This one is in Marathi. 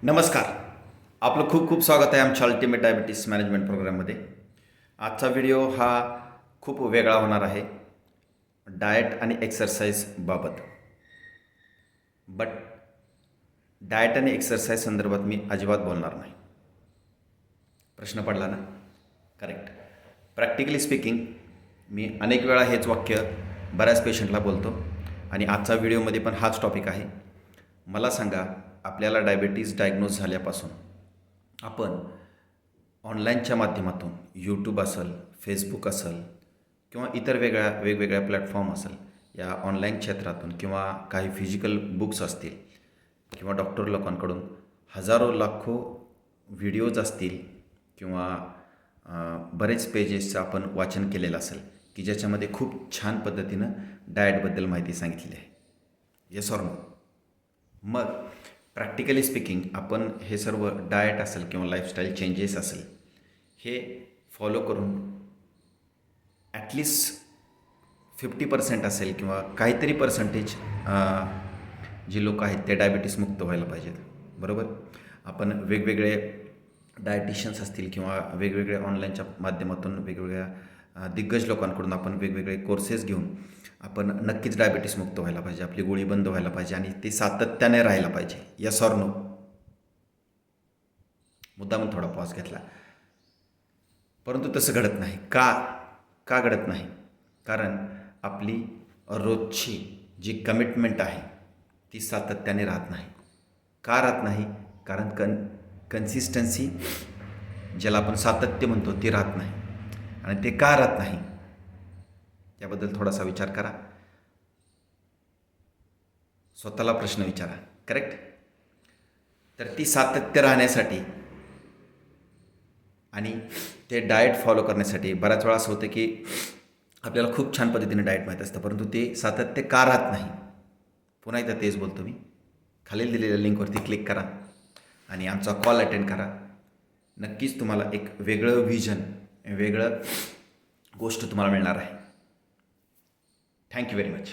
नमस्कार. आपलं खूप खूप स्वागत आहे आमच्या अल्टिमेट डायबिटीस मॅनेजमेंट प्रोग्राममध्ये. आजचा व्हिडिओ हा खूप वेगळा होणार आहे डाएट आणि एक्सरसाइज बाबत. बट डाएट आणि एक्सरसाइज संदर्भात मी अजिबात बोलणार नाही. प्रश्न पडला ना? करेक्ट. प्रॅक्टिकली स्पीकिंग मी अनेक वेळा हेच वाक्य बऱ्याच पेशंटला बोलतो आणि आजचा व्हिडिओमध्ये पण हाच टॉपिक आहे. मला सांगा, आपल्याला डायबिटीज डायग्नोज झाल्यापासून आपण ऑनलाईनच्या माध्यमातून यूट्यूब असेल, फेसबुक असेल किंवा इतर वेगवेगळ्या प्लॅटफॉर्म असेल, या ऑनलाईन क्षेत्रातून किंवा काही फिजिकल बुक्स असतील किंवा डॉक्टर लोकांकडून हजारो लाखो व्हिडिओज असतील किंवा बरेच पेजेसचं आपण वाचन केलेलं असेल की ज्याच्यामध्ये खूप छान पद्धतीनं डाएटबद्दल माहिती सांगितलेली आहे. Yes or no? मग प्रॅक्टिकली स्पीकिंग आपण हे सर्व डाएट असेल किंवा लाईफस्टाईल चेंजेस असेल हे फॉलो करून ॲटलिस्ट 50% असेल किंवा काहीतरी पर्सेंटेज जी लोक आहेत ते डायबिटीस मुक्त व्हायला पाहिजेत. बरोबर. आपण वेगवेगळे डायटिशियन्स असतील किंवा वेगवेगळ्या ऑनलाईनच्या माध्यमातून वेगवेगळ्या दिग्गज लोकांकडून आपण वेगवेगळे कोर्सेस घेऊन आपण नक्कीच डायबिटीस मुक्त व्हायला पाहिजे, आपली गोळी बंद व्हायला पाहिजे आणि ते सातत्याने राहायला पाहिजे. Yes or no? मुद्दाम थोडा पॉज घेतला. परंतु तसं घडत नाही. का घडत नाही? कारण आपली रोजची जी कमिटमेंट आहे ती सातत्याने राहत नाही. का राहत नाही? कारण कन्सिस्टन्सी, ज्याला आपण सातत्य म्हणतो, ते राहत नाही. आणि ते का राहत नाही याबद्दल थोडासा विचार करा. स्वतःला प्रश्न विचारा. करेक्ट. तर ती सातत्य राहण्यासाठी आणि ते डाएट फॉलो करण्यासाठी बऱ्याच वेळा असं होतं की आपल्याला खूप छान पद्धतीने डाएट माहीत असतं, परंतु ते सातत्य का राहत नाही? पुन्हा एकदा तेच बोलतो मी. खालील दिलेल्या लिंकवरती क्लिक करा आणि आमचा कॉल अटेंड करा. नक्कीच तुम्हाला एक वेगळं व्हिजन, वेगळं गोष्ट तुम्हाला मिळणार आहे. Thank you very much.